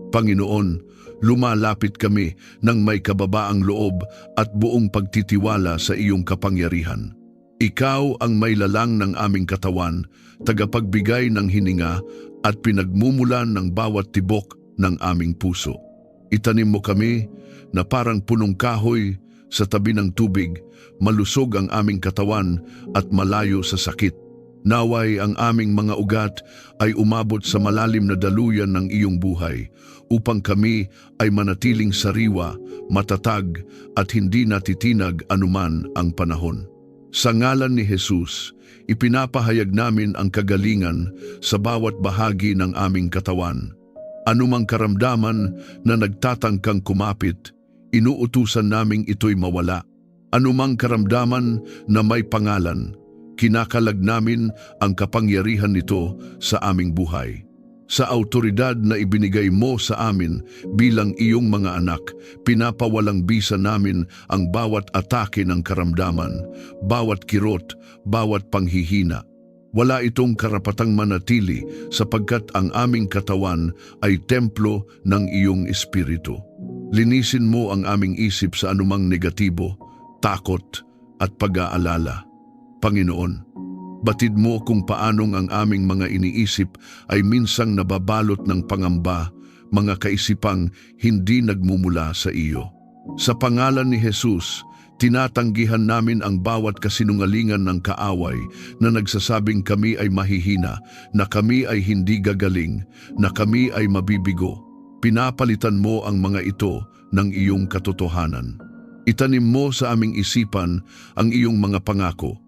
Panginoon, lumalapit kami ng may kababaang loob at buong pagtitiwala sa iyong kapangyarihan. Ikaw ang may lalang ng aming katawan, tagapagbigay ng hininga at pinagmumulan ng bawat tibok ng aming puso. Itanim mo kami na parang punong kahoy sa tabi ng tubig, malusog ang aming katawan at malayo sa sakit. Naway ang aming mga ugat ay umabot sa malalim na daluyan ng iyong buhay, upang kami ay manatiling sariwa, matatag at hindi natitinag anuman ang panahon. Sa ngalan ni Jesus, ipinapahayag namin ang kagalingan sa bawat bahagi ng aming katawan. Anumang karamdaman na nagtatangkang kumapit, inuutusan naming ito'y mawala. Anumang karamdaman na may pangalan, kinakalag namin ang kapangyarihan nito sa aming buhay. Sa autoridad na ibinigay mo sa amin bilang iyong mga anak, pinapawalang bisa namin ang bawat atake ng karamdaman, bawat kirot, bawat panghihina. Wala itong karapatang manatili sapagkat ang aming katawan ay templo ng iyong espiritu. Linisin mo ang aming isip sa anumang negatibo, takot at pag-aalala. Panginoon, batid mo kung paanong ang aming mga iniisip ay minsang nababalot ng pangamba, mga kaisipang hindi nagmumula sa iyo. Sa pangalan ni Jesus, tinatanggihan namin ang bawat kasinungalingan ng kaaway na nagsasabing kami ay mahihina, na kami ay hindi gagaling, na kami ay mabibigo. Pinapalitan mo ang mga ito ng iyong katotohanan. Itanim mo sa aming isipan ang iyong mga pangako.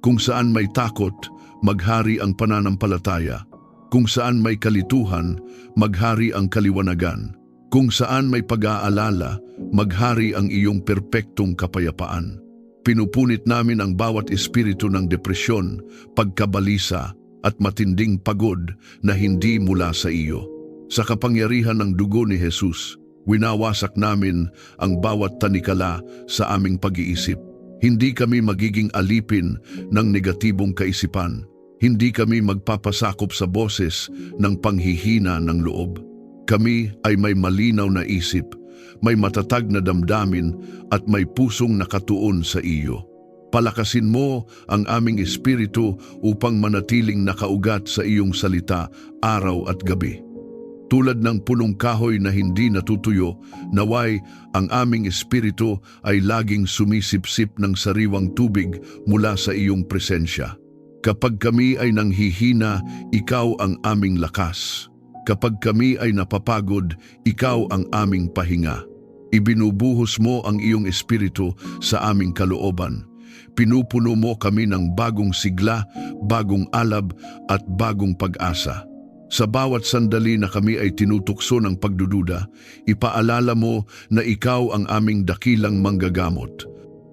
Kung saan may takot, maghari ang pananampalataya. Kung saan may kalituhan, maghari ang kaliwanagan. Kung saan may pag-aalala, maghari ang iyong perpektong kapayapaan. Pinupunit namin ang bawat espiritu ng depresyon, pagkabalisa at matinding pagod na hindi mula sa iyo. Sa kapangyarihan ng dugo ni Jesus, winawasak namin ang bawat tanikala sa aming pag-iisip. Hindi kami magiging alipin ng negatibong kaisipan. Hindi kami magpapasakop sa boses ng panghihina ng loob. Kami ay may malinaw na isip, may matatag na damdamin at may pusong nakatuon sa iyo. Palakasin mo ang aming espiritu upang manatiling nakaugat sa iyong salita araw at gabi. Tulad ng punong kahoy na hindi natutuyo, naway ang aming espiritu ay laging sumisipsip ng sariwang tubig mula sa iyong presensya. Kapag kami ay nanghihina, ikaw ang aming lakas. Kapag kami ay napapagod, ikaw ang aming pahinga. Ibinubuhos mo ang iyong espiritu sa aming kalooban. Pinupuno mo kami ng bagong sigla, bagong alab at bagong pag-asa. Sa bawat sandali na kami ay tinutukso ng pagdududa, ipaalala mo na ikaw ang aming dakilang manggagamot.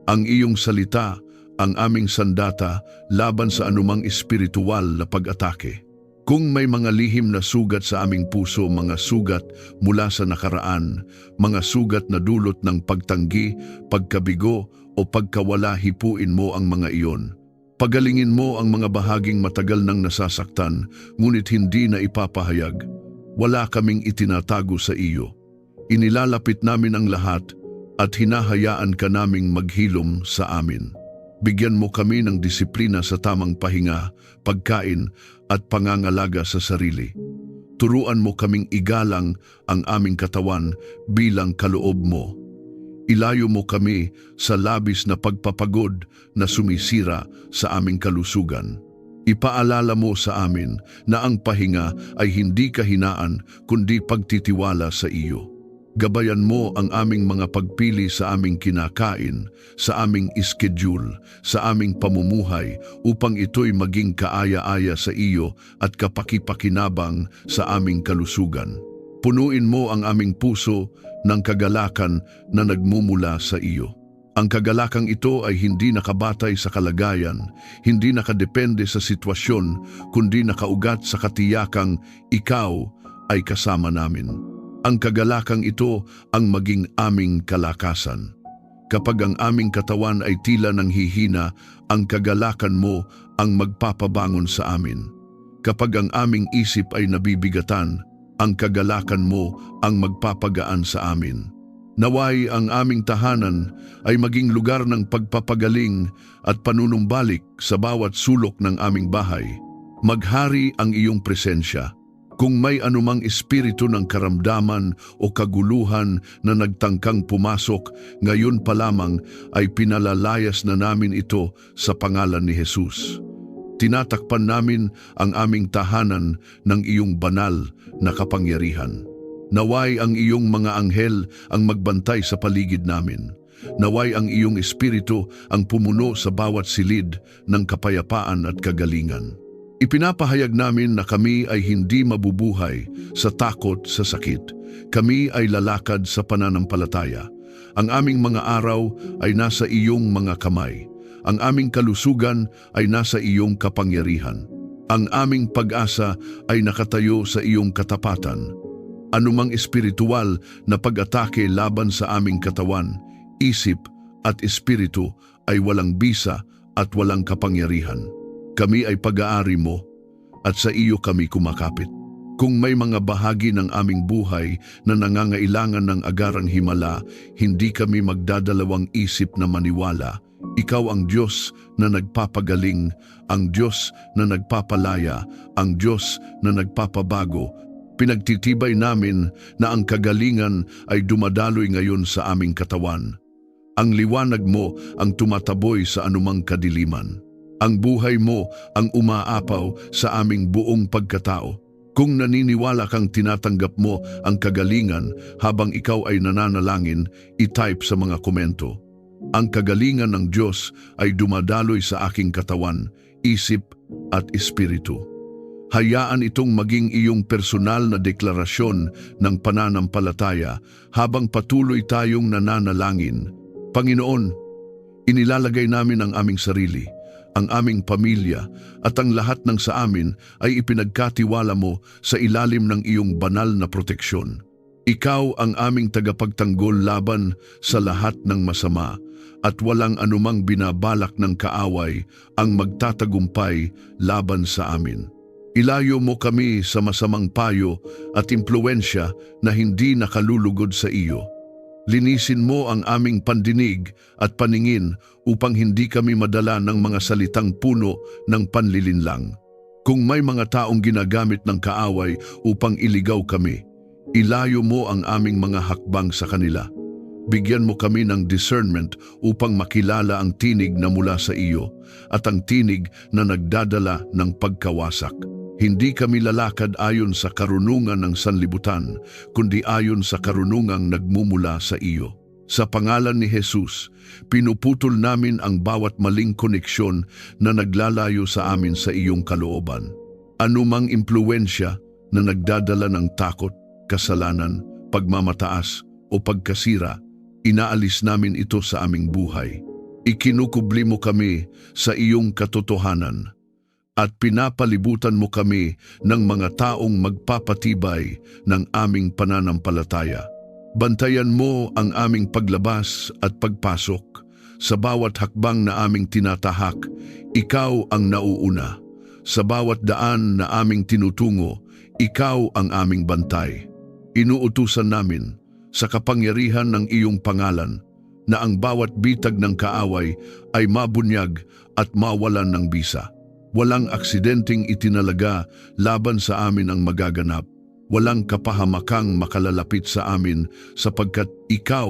Ang iyong salita, ang aming sandata laban sa anumang espiritual na pag-atake. Kung may mga lihim na sugat sa aming puso, mga sugat mula sa nakaraan, mga sugat na dulot ng pagtanggi, pagkabigo o pagkawala, hipuin mo ang mga iyon. Pagalingin mo ang mga bahaging matagal nang nasasaktan, ngunit hindi na ipapahayag. Wala kaming itinatago sa iyo. Inilalapit namin ang lahat at hinahayaan ka naming maghilom sa amin. Bigyan mo kami ng disiplina sa tamang pahinga, pagkain at pangangalaga sa sarili. Turuan mo kaming igalang ang aming katawan bilang kaloob mo. Ilayo mo kami sa labis na pagpapagod na sumisira sa aming kalusugan. Ipaalala mo sa amin na ang pahinga ay hindi kahinaan kundi pagtitiwala sa iyo. Gabayan mo ang aming mga pagpili sa aming kinakain, sa aming schedule, sa aming pamumuhay upang ito'y maging kaaya-aya sa iyo at kapakipakinabang sa aming kalusugan. Punuin mo ang aming puso ng kagalakan na nagmumula sa iyo. Ang kagalakang ito ay hindi nakabatay sa kalagayan, hindi nakadepende sa sitwasyon, kundi nakaugat sa katiyakang ikaw ay kasama namin. Ang kagalakang ito ang maging aming kalakasan. Kapag ang aming katawan ay tila nang hihina, ang kagalakan mo ang magpapabangon sa amin. Kapag ang aming isip ay nabibigatan, Ang kagalakan mo ang magpapagaan sa amin. Naway ang aming tahanan ay maging lugar ng pagpapagaling at panunumbalik sa bawat sulok ng aming bahay. Maghari ang iyong presensya. Kung may anumang espiritu ng karamdaman o kaguluhan na nagtangkang pumasok, ngayon pa lamang ay pinalalayas na namin ito sa pangalan ni Jesus. Tinatakpan namin ang aming tahanan ng iyong banal na kapangyarihan. Naway ang iyong mga anghel ang magbantay sa paligid namin. Naway ang iyong espiritu ang pumuno sa bawat silid ng kapayapaan at kagalingan. Ipinapahayag namin na kami ay hindi mabubuhay sa takot sa sakit. Kami ay lalakad sa pananampalataya. Ang aming mga araw ay nasa iyong mga kamay. Ang aming kalusugan ay nasa iyong kapangyarihan. Ang aming pag-asa ay nakatayo sa iyong katapatan. Anumang espiritual na pag-atake laban sa aming katawan, isip at espiritu ay walang bisa at walang kapangyarihan. Kami ay pag-aari mo at sa iyo kami kumakapit. Kung may mga bahagi ng aming buhay na nangangailangan ng agarang himala, hindi kami magdadalawang isip na maniwala. Ikaw ang Diyos na nagpapagaling, ang Diyos na nagpapalaya, ang Diyos na nagpapabago. Pinagtitibay namin na ang kagalingan ay dumadaloy ngayon sa aming katawan. Ang liwanag mo ang tumataboy sa anumang kadiliman. Ang buhay mo ang umaapaw sa aming buong pagkatao. Kung naniniwala kang tinatanggap mo ang kagalingan habang ikaw ay nananalangin, i-type sa mga komento. Ang kagalingan ng Diyos ay dumadaloy sa aking katawan, isip at espiritu. Hayaan itong maging iyong personal na deklarasyon ng pananampalataya habang patuloy tayong nananalangin. Panginoon, inilalagay namin ang aming sarili, ang aming pamilya at ang lahat ng sa amin ay ipinagkatiwala mo sa ilalim ng iyong banal na proteksyon. Ikaw ang aming tagapagtanggol laban sa lahat ng masama at walang anumang binabalak ng kaaway ang magtatagumpay laban sa amin. Ilayo mo kami sa masamang payo at impluensya na hindi nakalulugod sa iyo. Linisin mo ang aming pandinig at paningin upang hindi kami madala ng mga salitang puno ng panlilinlang. Kung may mga taong ginagamit ng kaaway upang iligaw kami, ilayo mo ang aming mga hakbang sa kanila. Bigyan mo kami ng discernment upang makilala ang tinig na mula sa iyo at ang tinig na nagdadala ng pagkawasak. Hindi kami lalakad ayon sa karunungan ng sanlibutan, kundi ayon sa karunungang nagmumula sa iyo. Sa pangalan ni Jesus, pinuputol namin ang bawat maling koneksyon na naglalayo sa amin sa iyong kalooban. Anumang impluensya na nagdadala ng takot, kasalanan, pagmamataas o pagkasira, inaalis namin ito sa aming buhay. Ikinukubli mo kami sa iyong katotohanan at pinapalibutan mo kami ng mga taong magpapatibay ng aming pananampalataya. Bantayan mo ang aming paglabas at pagpasok. Sa bawat hakbang na aming tinatahak, ikaw ang nauuna. Sa bawat daan na aming tinutungo, ikaw ang aming bantay. Inuutusan namin sa kapangyarihan ng iyong pangalan na ang bawat bitag ng kaaway ay mabunyag at mawalan ng bisa. Walang aksidenteng itinalaga laban sa amin ang magaganap. Walang kapahamakang makalalapit sa amin sapagkat ikaw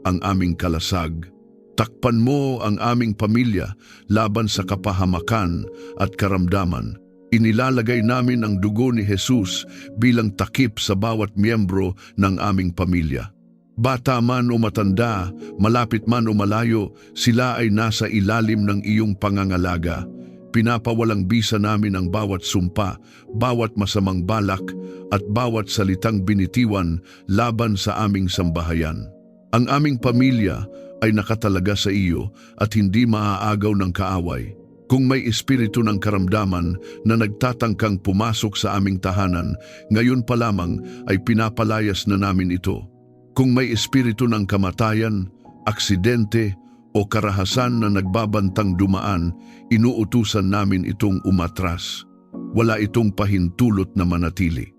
ang aming kalasag. Takpan mo ang aming pamilya laban sa kapahamakan at karamdaman. Inilalagay namin ang dugo ni Jesus bilang takip sa bawat miyembro ng aming pamilya. Bata man o matanda, malapit man o malayo, sila ay nasa ilalim ng iyong pangangalaga. Pinapawalang bisa namin ang bawat sumpa, bawat masamang balak at bawat salitang binitiwan laban sa aming sambahayan. Ang aming pamilya ay nakatalaga sa iyo at hindi maaagaw ng kaaway. Kung may espiritu ng karamdaman na nagtatangkang pumasok sa aming tahanan, ngayon pa lamang ay pinapalayas na namin ito. Kung may espiritu ng kamatayan, aksidente, o karahasan na nagbabantang dumaan, inuutusan namin itong umatras. Wala itong pahintulot na manatili.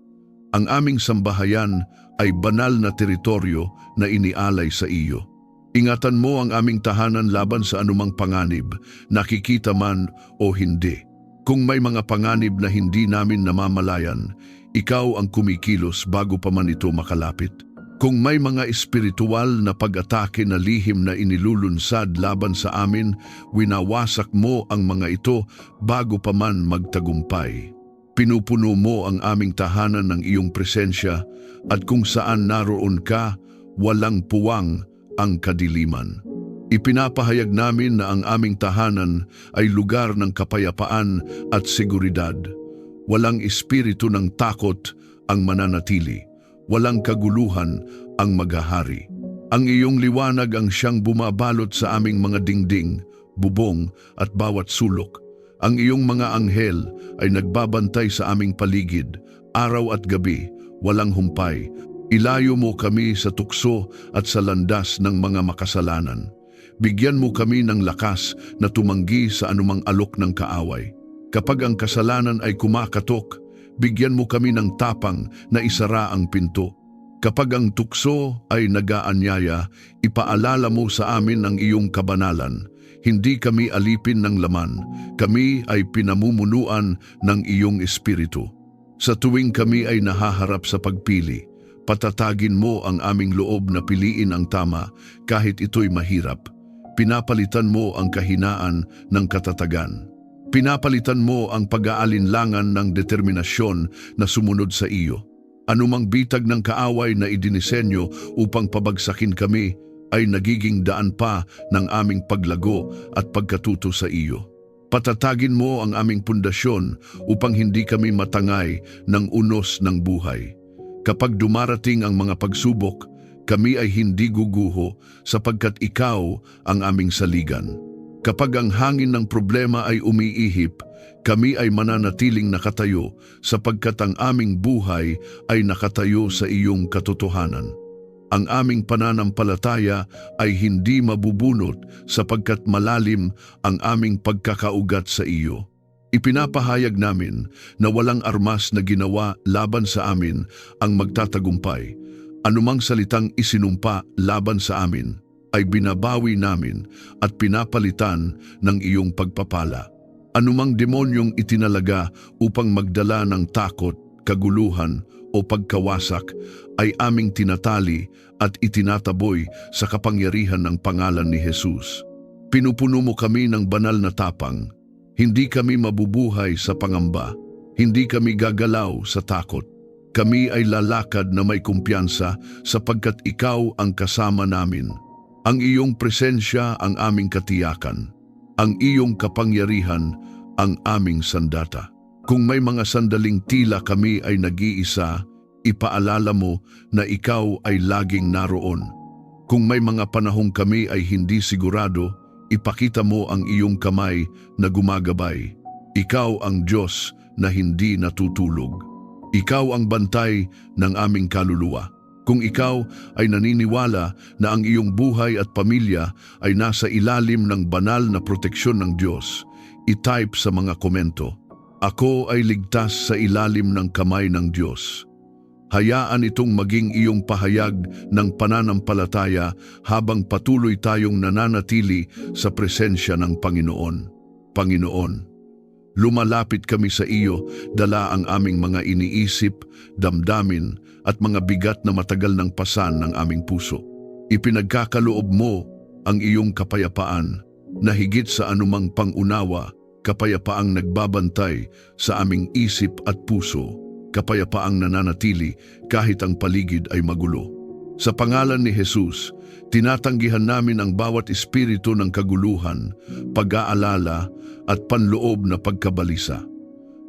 Ang aming sambahayan ay banal na teritoryo na inialay sa iyo. Ingatan mo ang aming tahanan laban sa anumang panganib, nakikita man o hindi. Kung may mga panganib na hindi namin namamalayan, ikaw ang kumikilos bago pa man ito makalapit. Kung may mga espiritual na pag-atake na lihim na inilulunsad laban sa amin, winawasak mo ang mga ito bago pa man magtagumpay. Pinupuno mo ang aming tahanan ng iyong presensya at kung saan naroon ka, walang puwang ang kadiliman. Ipinapahayag namin na ang aming tahanan ay lugar ng kapayapaan at seguridad. Walang espiritu ng takot ang mananatili. Walang kaguluhan ang maghahari. Ang iyong liwanag ang siyang bumabalot sa aming mga dingding, bubong at bawat sulok. Ang iyong mga anghel ay nagbabantay sa aming paligid, araw at gabi, walang humpay. Ilayo mo kami sa tukso at sa landas ng mga makasalanan. Bigyan mo kami ng lakas na tumanggi sa anumang alok ng kaaway. Kapag ang kasalanan ay kumakatok, bigyan mo kami ng tapang na isara ang pinto. Kapag ang tukso ay nagaanyaya, ipaalala mo sa amin ang iyong kabanalan. Hindi kami alipin ng laman, kami ay pinamumunuan ng iyong espiritu. Sa tuwing kami ay nahaharap sa pagpili, patatagin mo ang aming loob na piliin ang tama kahit ito'y mahirap. Pinapalitan mo ang kahinaan ng katatagan. Pinapalitan mo ang pag-aalinlangan ng determinasyon na sumunod sa iyo. Anumang bitag ng kaaway na idinisenyo upang pabagsakin kami ay nagiging daan pa ng aming paglago at pagkatuto sa iyo. Patatagin mo ang aming pundasyon upang hindi kami matangay ng unos ng buhay. Kapag dumarating ang mga pagsubok, kami ay hindi guguho sapagkat ikaw ang aming saligan. Kapag ang hangin ng problema ay umiihip, kami ay mananatiling nakatayo sapagkat ang aming buhay ay nakatayo sa iyong katotohanan. Ang aming pananampalataya ay hindi mabubunot sapagkat malalim ang aming pagkakaugat sa iyo. Ipinapahayag namin na walang armas na ginawa laban sa amin ang magtatagumpay. Anumang salitang isinumpa laban sa amin ay binabawi namin at pinapalitan ng iyong pagpapala. Anumang demonyong itinalaga upang magdala ng takot, kaguluhan o pagkawasak ay aming tinatali at itinataboy sa kapangyarihan ng pangalan ni Jesus. Pinupuno mo kami ng banal na tapang. Hindi kami mabubuhay sa pangamba. Hindi kami gagalaw sa takot. Kami ay lalakad na may kumpiyansa sapagkat ikaw ang kasama namin. Ang iyong presensya ang aming katiyakan. Ang iyong kapangyarihan ang aming sandata. Kung may mga sandaling tila kami ay nag-iisa, ipaalala mo na ikaw ay laging naroon. Kung may mga panahong kami ay hindi sigurado, ipakita mo ang iyong kamay na gumagabay. Ikaw ang Diyos na hindi natutulog. Ikaw ang bantay ng aming kaluluwa. Kung ikaw ay naniniwala na ang iyong buhay at pamilya ay nasa ilalim ng banal na proteksyon ng Diyos, i-type sa mga komento, "Ako ay ligtas sa ilalim ng kamay ng Diyos." Hayaan itong maging iyong pahayag ng pananampalataya habang patuloy tayong nananatili sa presensya ng Panginoon. Panginoon, lumalapit kami sa iyo, dala ang aming mga iniisip, damdamin at mga bigat na matagal ng pasan ng aming puso. Ipinagkakaloob mo ang iyong kapayapaan na higit sa anumang pangunawa, kapayapaang nagbabantay sa aming isip at puso, kapayapaang nananatili kahit ang paligid ay magulo. Sa pangalan ni Jesus, tinatanggihan namin ang bawat espiritu ng kaguluhan, pag-aalala at panloob na pagkabalisa.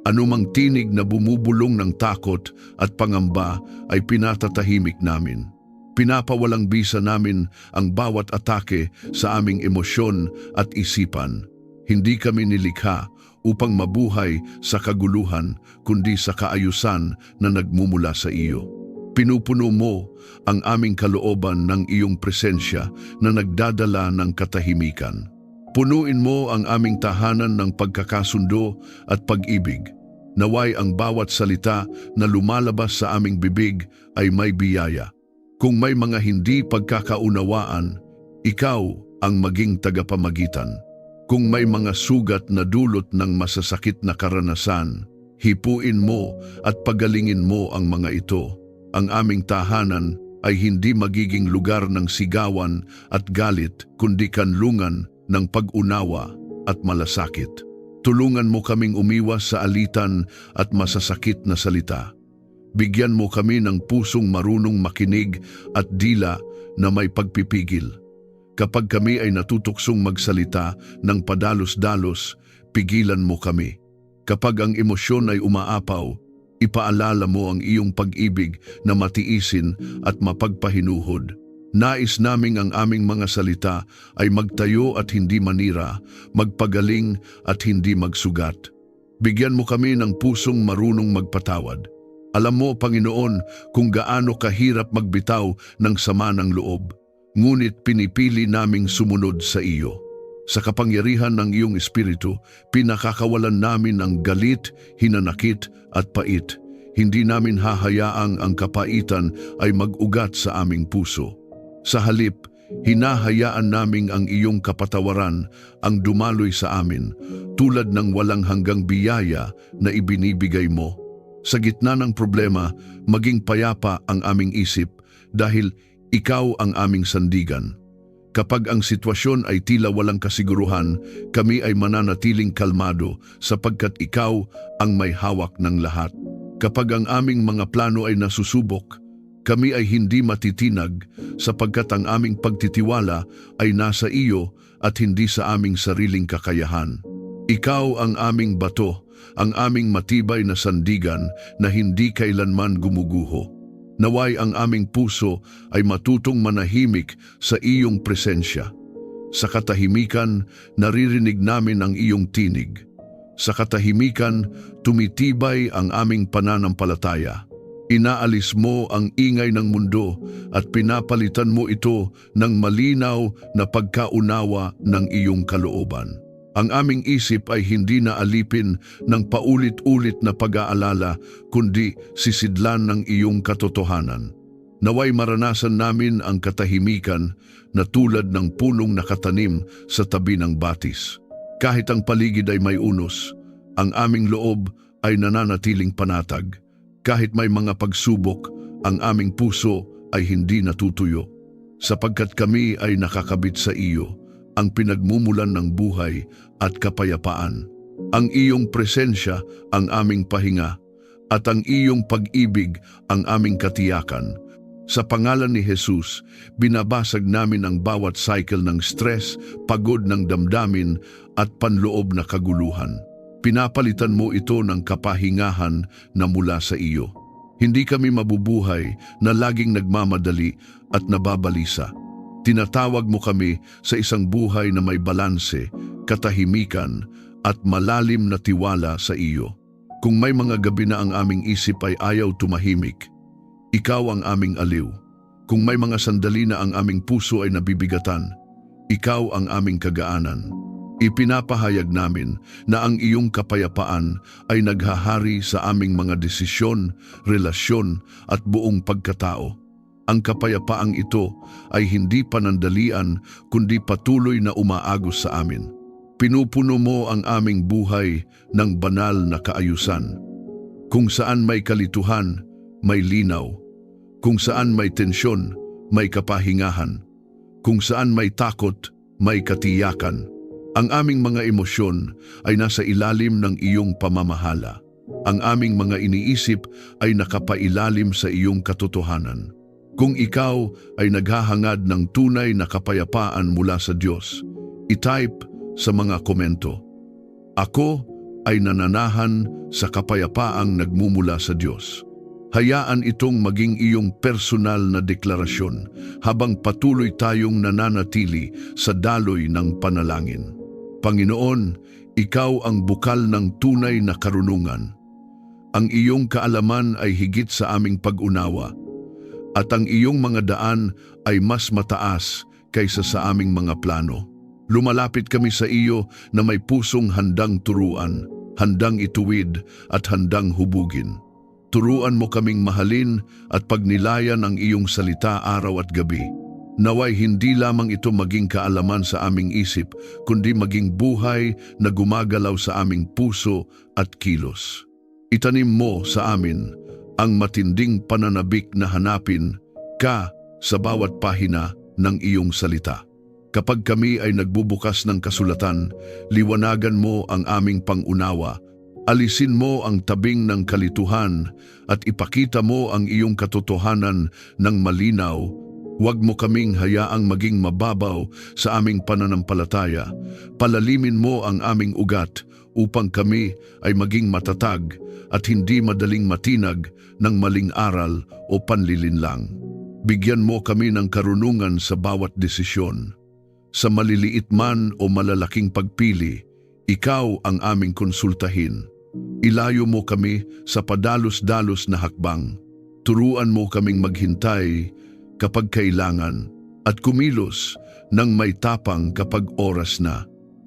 Anumang tinig na bumubulong ng takot at pangamba ay pinatatahimik namin. Pinapawalang bisa namin ang bawat atake sa aming emosyon at isipan. Hindi kami nilikha upang mabuhay sa kaguluhan, kundi sa kaayusan na nagmumula sa iyo. Pinupuno mo ang aming kalooban ng iyong presensya na nagdadala ng katahimikan. Punuin mo ang aming tahanan ng pagkakasundo at pag-ibig. Naway ang bawat salita na lumalabas sa aming bibig ay may biyaya. Kung may mga hindi pagkakaunawaan, ikaw ang maging tagapamagitan. Kung may mga sugat na dulot ng masasakit na karanasan, hipuin mo at pagalingin mo ang mga ito. Ang aming tahanan ay hindi magiging lugar ng sigawan at galit, kundi kanlungan ng pag-unawa at malasakit. Tulungan mo kaming umiwas sa alitan at masasakit na salita. Bigyan mo kami ng pusong marunong makinig at dila na may pagpipigil. Kapag kami ay natutuksong magsalita ng padalos-dalos, pigilan mo kami. Kapag ang emosyon ay umaapaw, ipaalala mo ang iyong pag-ibig na matiisin at mapagpahinuhod. Nais naming ang aming mga salita ay magtayo at hindi manira, magpagaling at hindi magsugat. Bigyan mo kami ng pusong marunong magpatawad. Alam mo, Panginoon, kung gaano kahirap magbitaw ng sama ng loob. Ngunit pinipili naming sumunod sa iyo. Sa kapangyarihan ng iyong Espiritu, pinakakawalan namin ang galit, hinanakit at pait. Hindi namin hahayaang ang kapaitan ay mag-ugat sa aming puso. Sa halip, hinahayaan naming ang iyong kapatawaran ang dumaloy sa amin, tulad ng walang hanggang biyaya na ibinibigay mo. Sa gitna ng problema, maging payapa ang aming isip dahil ikaw ang aming sandigan. Kapag ang sitwasyon ay tila walang kasiguruhan, kami ay mananatiling kalmado sapagkat ikaw ang may hawak ng lahat. Kapag ang aming mga plano ay nasusubok, kami ay hindi matitinag sapagkat ang aming pagtitiwala ay nasa iyo at hindi sa aming sariling kakayahan. Ikaw ang aming bato, ang aming matibay na sandigan na hindi kailanman gumuguho. Naway ang aming puso ay matutong manahimik sa iyong presensya. Sa katahimikan, naririnig namin ang iyong tinig. Sa katahimikan, tumitibay ang aming pananampalataya. Inaalis mo ang ingay ng mundo at pinapalitan mo ito ng malinaw na pagkaunawa ng iyong kalooban. Ang aming isip ay hindi na alipin ng paulit-ulit na pag-aalala, kundi sisidlan ng iyong katotohanan. Naway maranasan namin ang katahimikan na tulad ng punong nakatanim sa tabi ng batis. Kahit ang paligid ay may unos, ang aming loob ay nananatiling panatag. Kahit may mga pagsubok, ang aming puso ay hindi natutuyo. Sapagkat kami ay nakakabit sa iyo, ang pinagmumulan ng buhay at kapayapaan. Ang iyong presensya ang aming pahinga at ang iyong pag-ibig ang aming katiyakan. Sa pangalan ni Jesus, binabasag namin ang bawat cycle ng stress, pagod ng damdamin at panloob na kaguluhan. Pinapalitan mo ito ng kapahingahan na mula sa iyo. Hindi kami mabubuhay na laging nagmamadali at nababalisa. Tinatawag mo kami sa isang buhay na may balanse, katahimikan at malalim na tiwala sa iyo. Kung may mga gabi na ang aming isip ay ayaw tumahimik, ikaw ang aming aliw. Kung may mga sandali na ang aming puso ay nabibigatan, ikaw ang aming kagaanan. Ipinapahayag namin na ang iyong kapayapaan ay naghahari sa aming mga desisyon, relasyon at buong pagkatao. Ang kapayapaang ito ay hindi panandalian kundi patuloy na umaagos sa amin. Pinupuno mo ang aming buhay ng banal na kaayusan. Kung saan may kalituhan, may linaw. Kung saan may tensyon, may kapahingahan. Kung saan may takot, may katiyakan. Ang aming mga emosyon ay nasa ilalim ng iyong pamamahala. Ang aming mga iniisip ay nakapailalim sa iyong katotohanan. Kung ikaw ay naghahangad ng tunay na kapayapaan mula sa Diyos, i-type sa mga komento, "Ako ay nananahan sa kapayapaang nagmumula sa Diyos." Hayaan itong maging iyong personal na deklarasyon habang patuloy tayong nananatili sa daloy ng panalangin. Panginoon, ikaw ang bukal ng tunay na karunungan. Ang iyong kaalaman ay higit sa aming pag-unawa, at ang iyong mga daan ay mas mataas kaysa sa aming mga plano. Lumalapit kami sa iyo na may pusong handang turuan. handang ituwid at handang hubugin. Turuan mo kaming mahalin at pagnilayan ang iyong salita araw at gabi. Naway hindi lamang ito maging kaalaman sa aming isip, kundi maging buhay na gumagalaw sa aming puso at kilos. Itanim mo sa amin ang matinding pananabik na hanapin ka sa bawat pahina ng iyong salita. Kapag kami ay nagbubukas ng kasulatan, liwanagan mo ang aming pangunawa. Alisin mo ang tabing ng kalituhan at ipakita mo ang iyong katotohanan ng malinaw. Huwag mo kaming hayaang maging mababaw sa aming pananampalataya. Palalimin mo ang aming ugat upang kami ay maging matatag at hindi madaling matinag ng maling aral o panlilinlang. Bigyan mo kami ng karunungan sa bawat desisyon. Sa maliliit man o malalaking pagpili, ikaw ang aming konsultahin. Ilayo mo kami sa padalos-dalos na hakbang. Turuan mo kaming maghintay kapag kailangan at kumilos ng may tapang kapag oras na.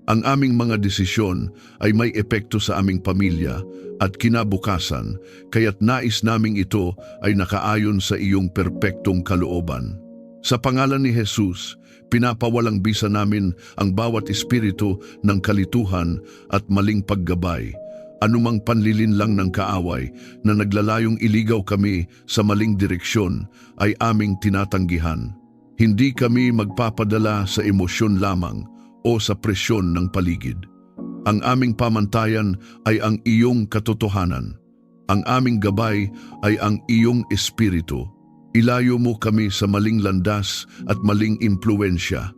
Ang aming mga desisyon ay may epekto sa aming pamilya at kinabukasan, kaya't nais naming ito ay nakaayon sa iyong perpektong kalooban. Sa pangalan ni Jesus, pinapawalang bisa namin ang bawat espiritu ng kalituhan at maling paggabay, anumang panlilinlang ng kaaway na naglalayong iligaw kami sa maling direksyon ay aming tinatanggihan. Hindi kami magpapadala sa emosyon lamang o sa presyon ng paligid. Ang aming pamantayan ay ang iyong katotohanan. Ang aming gabay ay ang iyong espiritu. Ilayo mo kami sa maling landas at maling impluensya.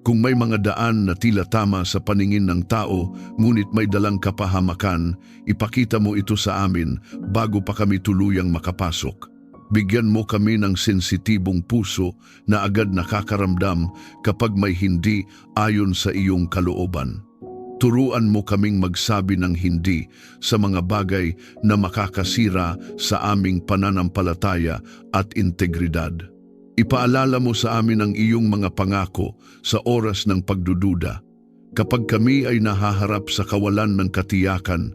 Kung may mga daan na tila tama sa paningin ng tao, ngunit may dalang kapahamakan, ipakita mo ito sa amin bago pa kami tuluyang makapasok. Bigyan mo kami ng sensitibong puso na agad nakakaramdam kapag may hindi ayon sa iyong kalooban. Turuan mo kaming magsabi ng hindi sa mga bagay na makakasira sa aming pananampalataya at integridad. Ipaalala mo sa amin ang iyong mga pangako sa oras ng pagdududa. Kapag kami ay nahaharap sa kawalan ng katiyakan,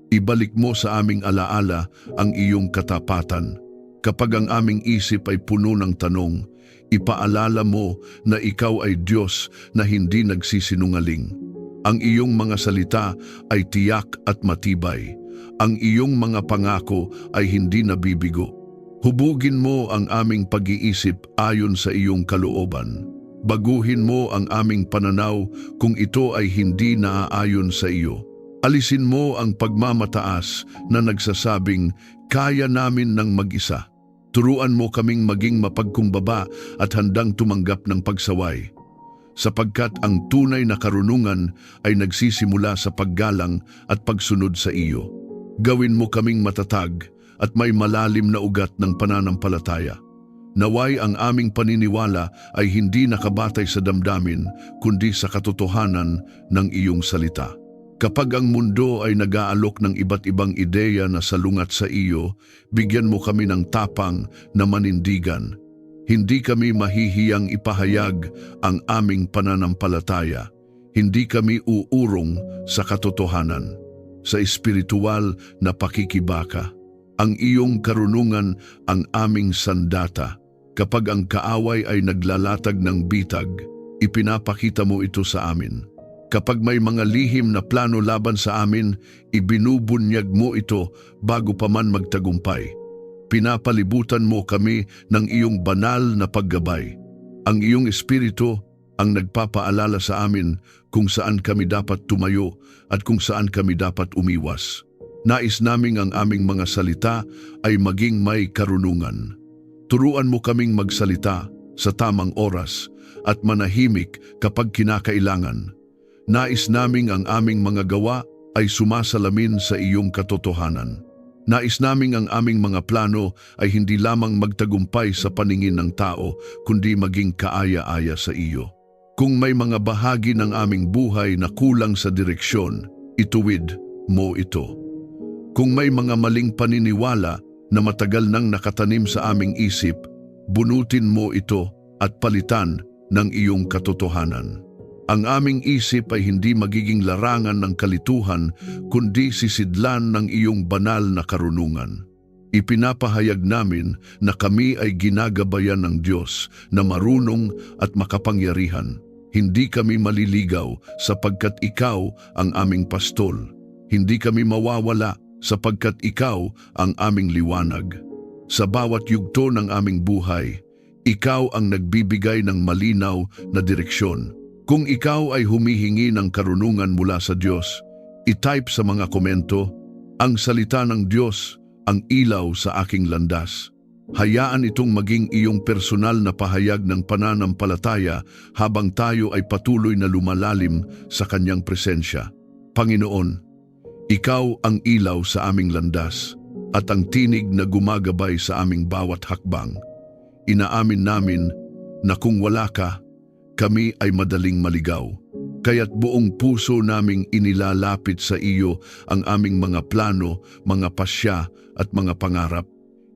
ibalik mo sa aming alaala ang iyong katapatan. Kapag ang aming isip ay puno ng tanong, ipaalala mo na ikaw ay Diyos na hindi nagsisinungaling. Ang iyong mga salita ay tiyak at matibay. Ang iyong mga pangako ay hindi nabibigo. Hubugin mo ang aming pag-iisip ayon sa iyong kalooban. Baguhin mo ang aming pananaw kung ito ay hindi naaayon sa iyo. Alisin mo ang pagmamataas na nagsasabing, kaya namin ng mag-isa. Turuan mo kaming maging mapagkumbaba at handang tumanggap ng pagsaway. Sapagkat ang tunay na karunungan ay nagsisimula sa paggalang at pagsunod sa iyo. Gawin mo kaming matatag at may malalim na ugat ng pananampalataya. Naway ang aming paniniwala ay hindi nakabatay sa damdamin, kundi sa katotohanan ng iyong salita. Kapag ang mundo ay nag-aalok ng iba't ibang ideya na salungat sa iyo, bigyan mo kami ng tapang na manindigan. Hindi kami mahihiyang ipahayag ang aming pananampalataya. Hindi kami uurong sa katotohanan, sa espiritual na pakikibaka. Ang iyong karunungan ang aming sandata. Kapag ang kaaway ay naglalatag ng bitag, ipinapakita mo ito sa amin. Kapag may mga lihim na plano laban sa amin, ibinubunyag mo ito bago pa man magtagumpay. Pinapalibutan mo kami ng iyong banal na paggabay. Ang iyong espiritu ang nagpapaalala sa amin kung saan kami dapat tumayo at kung saan kami dapat umiwas. Nais naming ang aming mga salita ay maging may karunungan. Turuan mo kaming magsalita sa tamang oras at manahimik kapag kinakailangan. Nais naming ang aming mga gawa ay sumasalamin sa iyong katotohanan. Nais naming ang aming mga plano ay hindi lamang magtagumpay sa paningin ng tao, kundi maging kaaya-aya sa iyo. Kung may mga bahagi ng aming buhay na kulang sa direksyon, ituwid mo ito. Kung may mga maling paniniwala na matagal nang nakatanim sa aming isip, bunutin mo ito at palitan ng iyong katotohanan. Ang aming isip ay hindi magiging larangan ng kalituhan, kundi sisidlan ng iyong banal na karunungan. Ipinapahayag namin na kami ay ginagabayan ng Diyos na marunong at makapangyarihan. Hindi kami maliligaw sapagkat ikaw ang aming pastol. Hindi kami mawawala sapagkat ikaw ang aming liwanag. Sa bawat yugto ng aming buhay, ikaw ang nagbibigay ng malinaw na direksyon. Kung ikaw ay humihingi ng karunungan mula sa Diyos, i-type sa mga komento, "Ang salita ng Diyos, ang ilaw sa aking landas." Hayaan itong maging iyong personal na pahayag ng pananampalataya habang tayo ay patuloy na lumalalim sa kanyang presensya. Panginoon, ikaw ang ilaw sa aming landas at ang tinig na gumagabay sa aming bawat hakbang. Inaamin namin na kung wala ka, kami ay madaling maligaw. Kaya't buong puso naming inilalapit sa iyo ang aming mga plano, mga pasya at mga pangarap.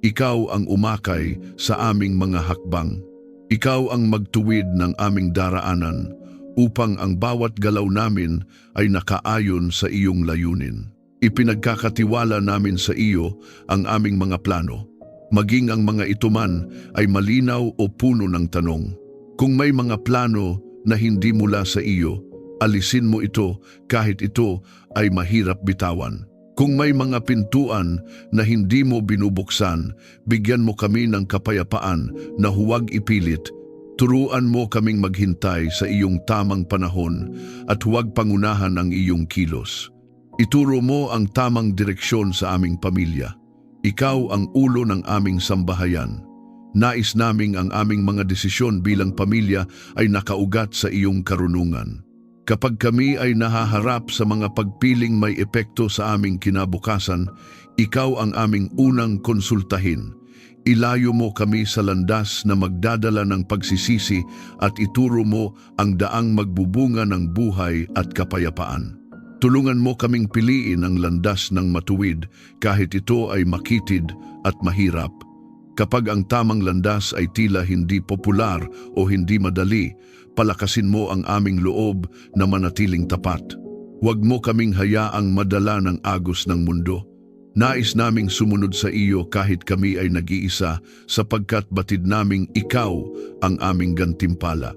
Ikaw ang umakay sa aming mga hakbang. Ikaw ang magtuwid ng aming daraanan upang ang bawat galaw namin ay nakaayon sa iyong layunin. Ipinagkakatiwala namin sa iyo ang aming mga plano. Maging ang mga ito man ay malinaw o puno ng tanong. Kung may mga plano na hindi mula sa iyo, alisin mo ito kahit ito ay mahirap bitawan. Kung may mga pintuan na hindi mo binubuksan, bigyan mo kami ng kapayapaan na huwag ipilit. Turuan mo kaming maghintay sa iyong tamang panahon at huwag pangunahan ang iyong kilos. Ituro mo ang tamang direksyon sa aming pamilya. Ikaw ang ulo ng aming sambahayan. Nais naming ang aming mga desisyon bilang pamilya ay nakaugat sa iyong karunungan. Kapag kami ay nahaharap sa mga pagpiling may epekto sa aming kinabukasan, ikaw ang aming unang konsultahin. Ilayo mo kami sa landas na magdadala ng pagsisisi at ituro mo ang daang magbubunga ng buhay at kapayapaan. Tulungan mo kaming piliin ang landas ng matuwid kahit ito ay makitid at mahirap. Kapag ang tamang landas ay tila hindi popular o hindi madali, palakasin mo ang aming loob na manatiling tapat. Huwag mo kaming hayaang madala ng agos ng mundo. Nais naming sumunod sa iyo kahit kami ay nag-iisa sapagkat batid naming ikaw ang aming gantimpala.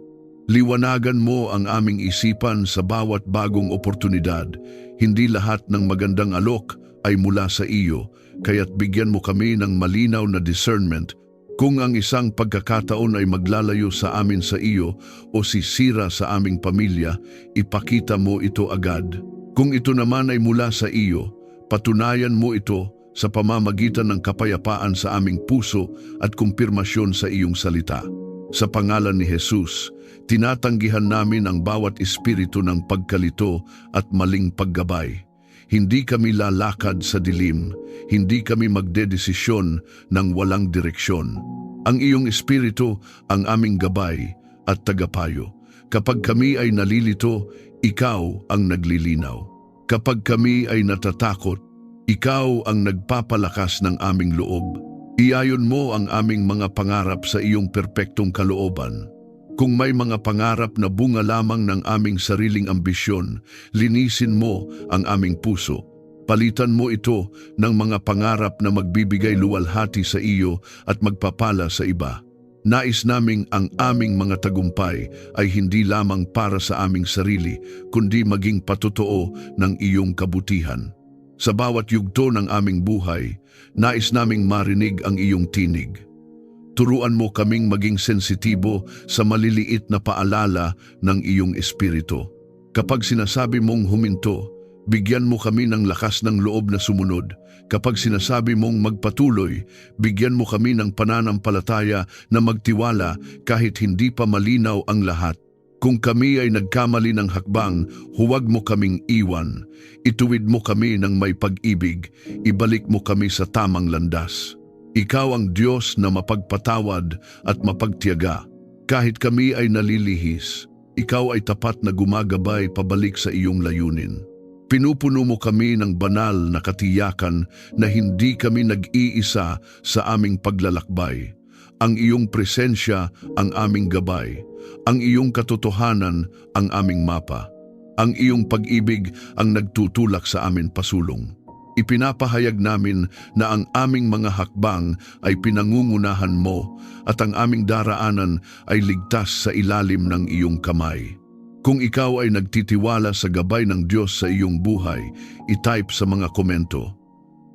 Liwanagan mo ang aming isipan sa bawat bagong oportunidad. Hindi lahat ng magandang alok ay mula sa iyo, kaya't bigyan mo kami ng malinaw na discernment. Kung ang isang pagkakataon ay maglalayo sa amin sa iyo o sisira sa aming pamilya, ipakita mo ito agad. Kung ito naman ay mula sa iyo, patunayan mo ito sa pamamagitan ng kapayapaan sa aming puso at kumpirmasyon sa iyong salita. Sa pangalan ni Jesus, tinatanggihan namin ang bawat espiritu ng pagkalito at maling paggabay. Hindi kami lalakad sa dilim, hindi kami magdedesisyon ng walang direksyon. Ang iyong espiritu ang aming gabay at tagapayo. Kapag kami ay nalilito, ikaw ang naglilinaw. Kapag kami ay natatakot, ikaw ang nagpapalakas ng aming loob. Iayon mo ang aming mga pangarap sa iyong perpektong kalooban. Kung may mga pangarap na bunga lamang ng aming sariling ambisyon, linisin mo ang aming puso. Palitan mo ito ng mga pangarap na magbibigay luwalhati sa iyo at magpapala sa iba. Nais naming ang aming mga tagumpay ay hindi lamang para sa aming sarili, kundi maging patotoo ng iyong kabutihan. Sa bawat yugto ng aming buhay, nais naming marinig ang iyong tinig. Turuan mo kaming maging sensitibo sa maliliit na paalala ng iyong espiritu. Kapag sinasabi mong huminto, bigyan mo kami ng lakas ng loob na sumunod. Kapag sinasabi mong magpatuloy, bigyan mo kami ng pananampalataya na magtiwala kahit hindi pa malinaw ang lahat. Kung kami ay nagkamali ng hakbang, huwag mo kaming iwan. Ituwid mo kami ng may pag-ibig, ibalik mo kami sa tamang landas. Ikaw ang Diyos na mapagpatawad at mapagtiyaga. Kahit kami ay nalilihis, ikaw ay tapat na gumagabay pabalik sa iyong layunin. Pinupuno mo kami ng banal na katiyakan na hindi kami nag-iisa sa aming paglalakbay. Ang iyong presensya ang aming gabay. Ang iyong katotohanan ang aming mapa. Ang iyong pag-ibig ang nagtutulak sa amin pasulong. Ipinapahayag namin na ang aming mga hakbang ay pinangungunahan mo at ang aming daraanan ay ligtas sa ilalim ng iyong kamay. Kung ikaw ay nagtitiwala sa gabay ng Diyos sa iyong buhay, i-type sa mga komento,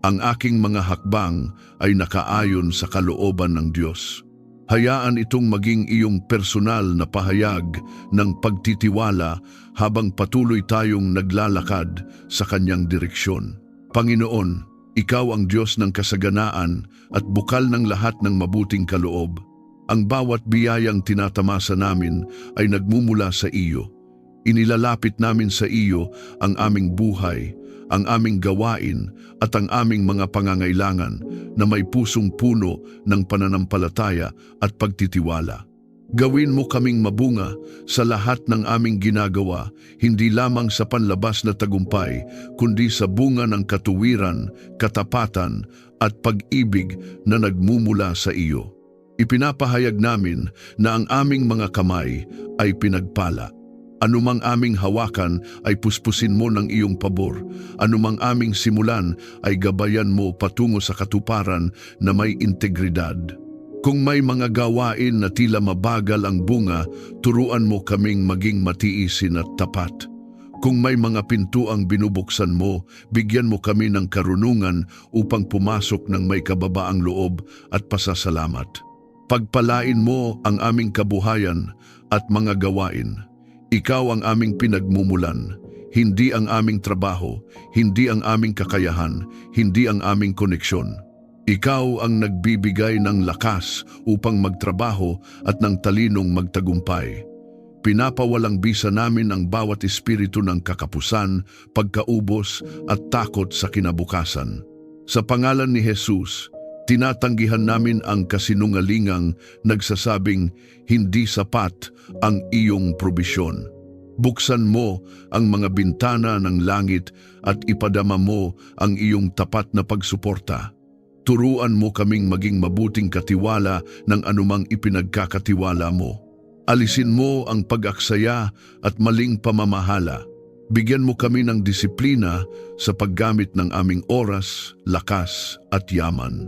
"Ang aking mga hakbang ay nakaayon sa kalooban ng Diyos." Hayaan itong maging iyong personal na pahayag ng pagtitiwala habang patuloy tayong naglalakad sa kanyang direksyon. Panginoon, ikaw ang Diyos ng kasaganaan at bukal ng lahat ng mabuting kaloob. Ang bawat biyayang tinatamasa namin ay nagmumula sa iyo. Inilalapit namin sa iyo ang aming buhay, ang aming gawain at ang aming mga pangangailangan na may pusong puno ng pananampalataya at pagtitiwala. Gawin mo kaming mabunga sa lahat ng aming ginagawa, hindi lamang sa panlabas na tagumpay, kundi sa bunga ng katuwiran, katapatan at pag-ibig na nagmumula sa iyo. Ipinapahayag namin na ang aming mga kamay ay pinagpala. Anumang aming hawakan ay puspusin mo ng iyong pabor. Anumang aming simulan ay gabayan mo patungo sa katuparan na may integridad. Kung may mga gawain na tila mabagal ang bunga, turuan mo kaming maging matiisin at tapat. Kung may mga pintuang binubuksan mo, bigyan mo kami ng karunungan upang pumasok ng may kababaang loob at pasasalamat. Pagpalain mo ang aming kabuhayan at mga gawain. Ikaw ang aming pinagmumulan, hindi ang aming trabaho, hindi ang aming kakayahan, hindi ang aming koneksyon. Ikaw ang nagbibigay ng lakas upang magtrabaho at ng talinong magtagumpay. Pinapawalang bisa namin ang bawat espiritu ng kakapusan, pagkaubos at takot sa kinabukasan. Sa pangalan ni Jesus, tinatanggihan namin ang kasinungalingang nagsasabing hindi sapat ang iyong probisyon. Buksan mo ang mga bintana ng langit at ipadama mo ang iyong tapat na pagsuporta. Turuan mo kaming maging mabuting katiwala ng anumang ipinagkakatiwala mo. Alisin mo ang pag-aksaya at maling pamamahala. Bigyan mo kami ng disiplina sa paggamit ng aming oras, lakas at yaman.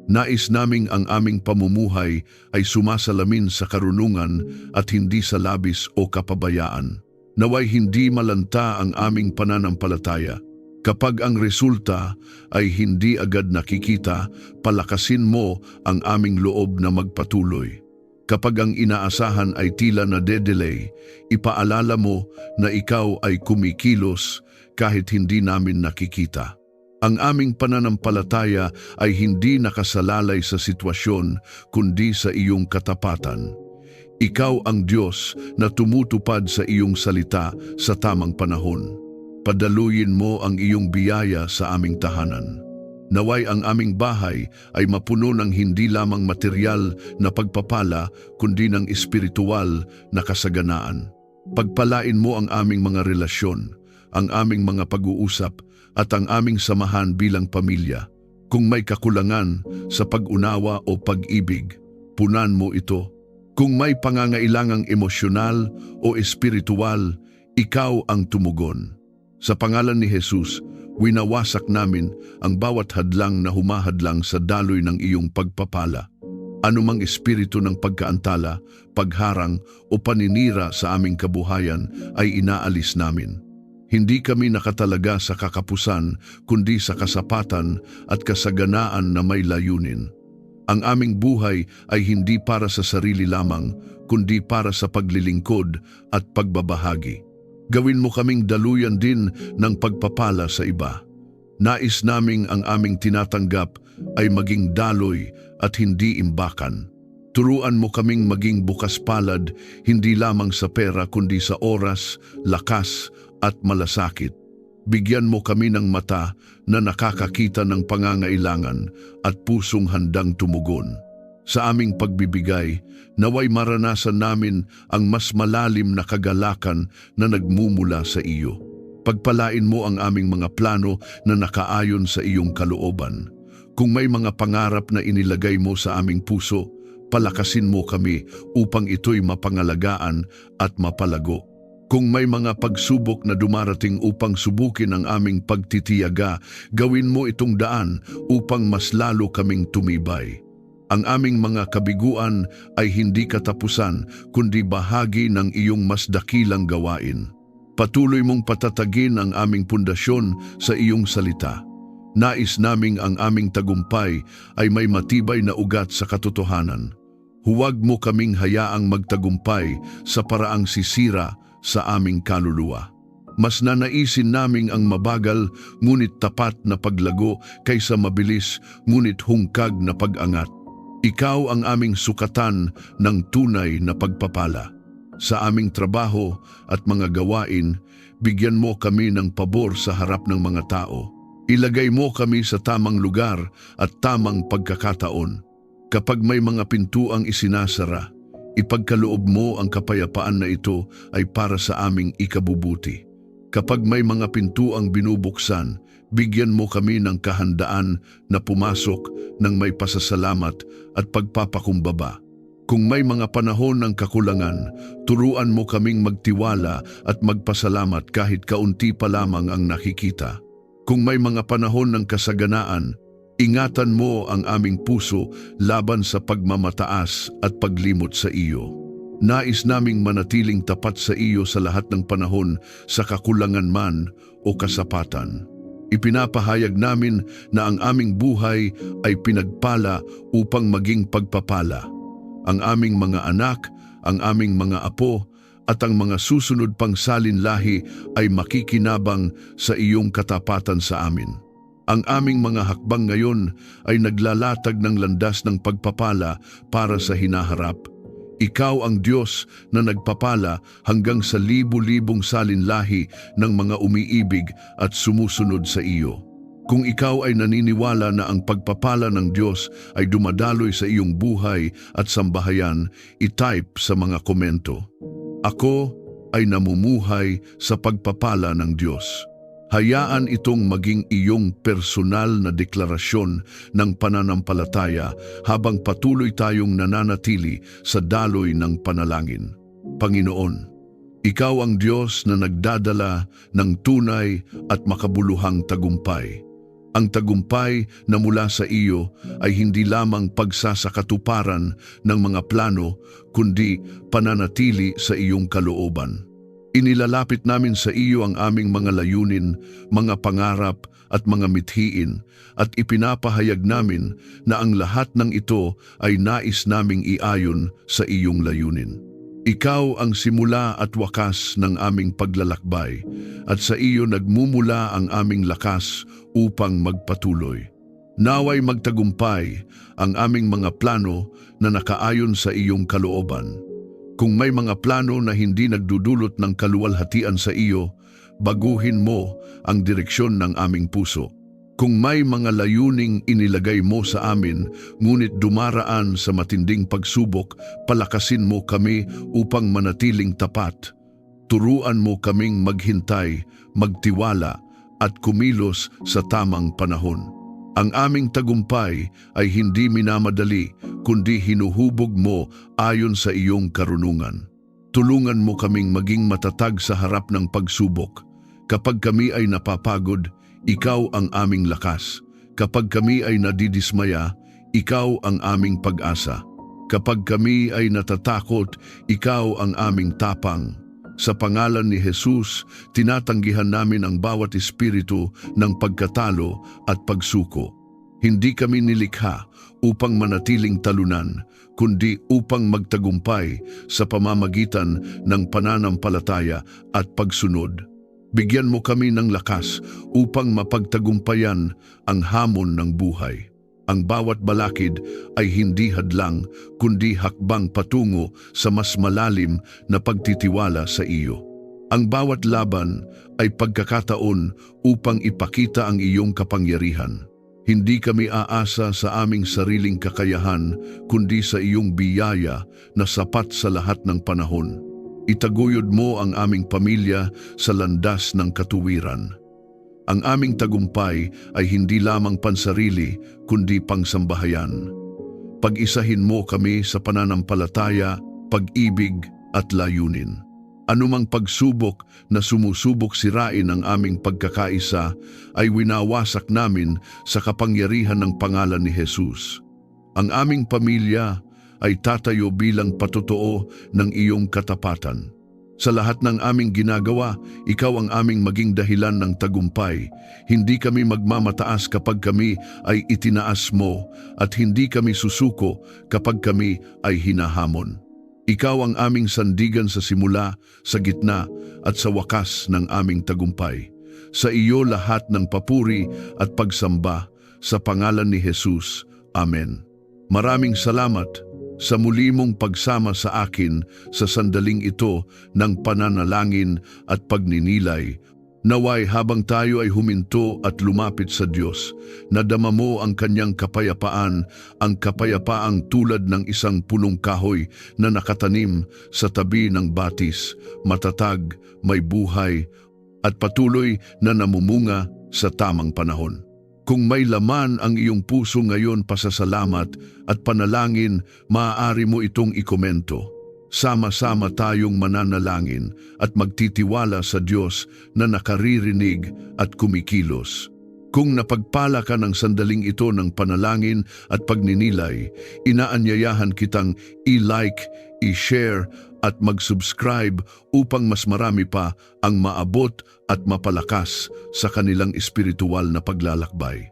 Nais naming ang aming pamumuhay ay sumasalamin sa karunungan at hindi sa labis o kapabayaan. Naway hindi malanta ang aming pananampalataya. Kapag ang resulta ay hindi agad nakikita, palakasin mo ang aming loob na magpatuloy. Kapag ang inaasahan ay tila na de-delay, ipaalala mo na ikaw ay kumikilos kahit hindi namin nakikita. Ang aming pananampalataya ay hindi nakasalalay sa sitwasyon kundi sa iyong katapatan. Ikaw ang Diyos na tumutupad sa iyong salita sa tamang panahon. Padaluyin mo ang iyong biyaya sa aming tahanan. Naway ang aming bahay ay mapuno ng hindi lamang material na pagpapala kundi ng espiritual na kasaganaan. Pagpalain mo ang aming mga relasyon, ang aming mga pag-uusap at ang aming samahan bilang pamilya. Kung may kakulangan sa pag-unawa o pag-ibig, punan mo ito. Kung may pangangailangang emosyonal o espiritual, ikaw ang tumugon. Sa pangalan ni Jesus, winawasak namin ang bawat hadlang na humahadlang sa daloy ng iyong pagpapala. Anumang espiritu ng pagkaantala, pagharang o paninira sa aming kabuhayan ay inaalis namin. Hindi kami nakatalaga sa kakapusan kundi sa kasapatan at kasaganaan na may layunin. Ang aming buhay ay hindi para sa sarili lamang kundi para sa paglilingkod at pagbabahagi. Gawin mo kaming daluyan din ng pagpapala sa iba. Nais naming ang aming tinatanggap ay maging daloy at hindi imbakan. Turuan mo kaming maging bukas palad hindi lamang sa pera kundi sa oras, lakas at malasakit. Bigyan mo kami ng mata na nakakakita ng pangangailangan at pusong handang tumugon. Sa aming pagbibigay, naway maranasan namin ang mas malalim na kagalakan na nagmumula sa iyo. Pagpalain mo ang aming mga plano na nakaayon sa iyong kalooban. Kung may mga pangarap na inilagay mo sa aming puso, palakasin mo kami upang ito'y mapangalagaan at mapalago. Kung may mga pagsubok na dumarating upang subukin ang aming pagtitiyaga, gawin mo itong daan upang mas lalo kaming tumibay. Ang aming mga kabiguan ay hindi katapusan, kundi bahagi ng iyong mas dakilang gawain. Patuloy mong patatagin ang aming pundasyon sa iyong salita. Nais naming ang aming tagumpay ay may matibay na ugat sa katotohanan. Huwag mo kaming hayaang magtagumpay sa paraang sisira sa aming kaluluwa. Mas nanaisin naming ang mabagal ngunit tapat na paglago kaysa mabilis ngunit hungkag na pag-angat. Ikaw ang aming sukatan ng tunay na pagpapala. Sa aming trabaho at mga gawain, bigyan mo kami ng pabor sa harap ng mga tao. Ilagay mo kami sa tamang lugar at tamang pagkakataon. Kapag may mga pintuang isinasara, ipagkaloob mo ang kapayapaan na ito ay para sa aming ikabubuti. Kapag may mga pintuang binubuksan, bigyan mo kami ng kahandaan na pumasok ng may pasasalamat at pagpapakumbaba. Kung may mga panahon ng kakulangan, turuan mo kaming magtiwala at magpasalamat kahit kaunti pa lamang ang nakikita. Kung may mga panahon ng kasaganaan, ingatan mo ang aming puso laban sa pagmamataas at paglimot sa iyo. Nais naming manatiling tapat sa iyo sa lahat ng panahon, sa kakulangan man o kasapatan. Ipinapahayag namin na ang aming buhay ay pinagpala upang maging pagpapala. Ang aming mga anak, ang aming mga apo, at ang mga susunod pang salinlahi ay makikinabang sa iyong katapatan sa amin. Ang aming mga hakbang ngayon ay naglalatag ng landas ng pagpapala para sa hinaharap. Ikaw ang Diyos na nagpapala hanggang sa libu-libong salinlahi ng mga umiibig at sumusunod sa iyo. Kung ikaw ay naniniwala na ang pagpapala ng Diyos ay dumadaloy sa iyong buhay at sambahayan, itype sa mga komento. Ako ay namumuhay sa pagpapala ng Diyos. Hayaan itong maging iyong personal na deklarasyon ng pananampalataya habang patuloy tayong nananatili sa daloy ng panalangin. Panginoon, Ikaw ang Diyos na nagdadala ng tunay at makabuluhang tagumpay. Ang tagumpay na mula sa iyo ay hindi lamang pagsasakatuparan ng mga plano, kundi pananatili sa iyong kalooban. Inilalapit namin sa iyo ang aming mga layunin, mga pangarap at mga mithiin, at ipinapahayag namin na ang lahat ng ito ay nais naming iayon sa iyong layunin. Ikaw ang simula at wakas ng aming paglalakbay, at sa iyo nagmumula ang aming lakas upang magpatuloy. Naway magtagumpay ang aming mga plano na nakaayon sa iyong kalooban. Kung may mga plano na hindi nagdudulot ng kaluwalhatian sa iyo, baguhin mo ang direksyon ng aming puso. Kung may mga layuning inilagay mo sa amin, ngunit dumaraan sa matinding pagsubok, palakasin mo kami upang manatiling tapat. Turuan mo kaming maghintay, magtiwala, at kumilos sa tamang panahon. Ang aming tagumpay ay hindi minamadali, kundi hinuhubog mo ayon sa iyong karunungan. Tulungan mo kaming maging matatag sa harap ng pagsubok. Kapag kami ay napapagod, ikaw ang aming lakas. Kapag kami ay nadidismaya, ikaw ang aming pag-asa. Kapag kami ay natatakot, ikaw ang aming tapang. Sa pangalan ni Jesus, tinatanggihan namin ang bawat espiritu ng pagkatalo at pagsuko. Hindi kami nilikha upang manatiling talunan, kundi upang magtagumpay sa pamamagitan ng pananampalataya at pagsunod. Bigyan mo kami ng lakas upang mapagtagumpayan ang hamon ng buhay. Ang bawat balakid ay hindi hadlang, kundi hakbang patungo sa mas malalim na pagtitiwala sa iyo. Ang bawat laban ay pagkakataon upang ipakita ang iyong kapangyarihan. Hindi kami aasa sa aming sariling kakayahan, kundi sa iyong biyaya na sapat sa lahat ng panahon. Itaguyod mo ang aming pamilya sa landas ng katuwiran. Ang aming tagumpay ay hindi lamang pansarili, kundi pangsambahayan. Pag-isahin mo kami sa pananampalataya, pag-ibig at layunin. Anumang pagsubok na sumusubok sirain ang aming pagkakaisa ay winawasak namin sa kapangyarihan ng pangalan ni Jesus. Ang aming pamilya ay tatayo bilang patotoo ng iyong katapatan. Sa lahat ng aming ginagawa, ikaw ang aming maging dahilan ng tagumpay. Hindi kami magmamataas kapag kami ay itinaas mo at hindi kami susuko kapag kami ay hinahamon. Ikaw ang aming sandigan sa simula, sa gitna at sa wakas ng aming tagumpay. Sa iyo lahat ng papuri at pagsamba sa pangalan ni Jesus. Amen. Maraming salamat sa muli mong pagsama sa akin sa sandaling ito ng pananalangin at pagninilay. Naway habang tayo ay huminto at lumapit sa Diyos, nadama mo ang kanyang kapayapaan, ang kapayapaang tulad ng isang punong kahoy na nakatanim sa tabi ng batis, matatag, may buhay, at patuloy na namumunga sa tamang panahon. Kung may laman ang iyong puso ngayon pasasalamat at panalangin, maaari mo itong ikomento. Sama-sama tayong mananalangin at magtitiwala sa Diyos na nakaririnig at kumikilos. Kung napagpala ka ng sandaling ito ng panalangin at pagninilay, inaanyayahan kitang i-like, i-share at mag-subscribe upang mas marami pa ang maabot at mapalakas sa kanilang espiritual na paglalakbay.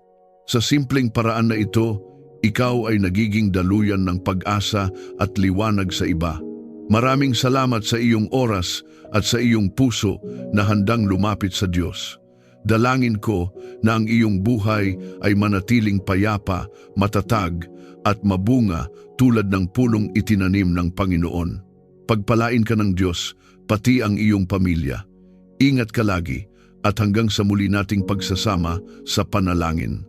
Sa simpleng paraan na ito, ikaw ay nagiging daluyan ng pag-asa at liwanag sa iba. Maraming salamat sa iyong oras at sa iyong puso na handang lumapit sa Diyos. Dalangin ko na ang iyong buhay ay manatiling payapa, matatag at mabunga tulad ng punong itinanim ng Panginoon. Pagpalain ka ng Diyos, pati ang iyong pamilya. Ingat ka lagi at hanggang sa muli nating pagsasama sa panalangin.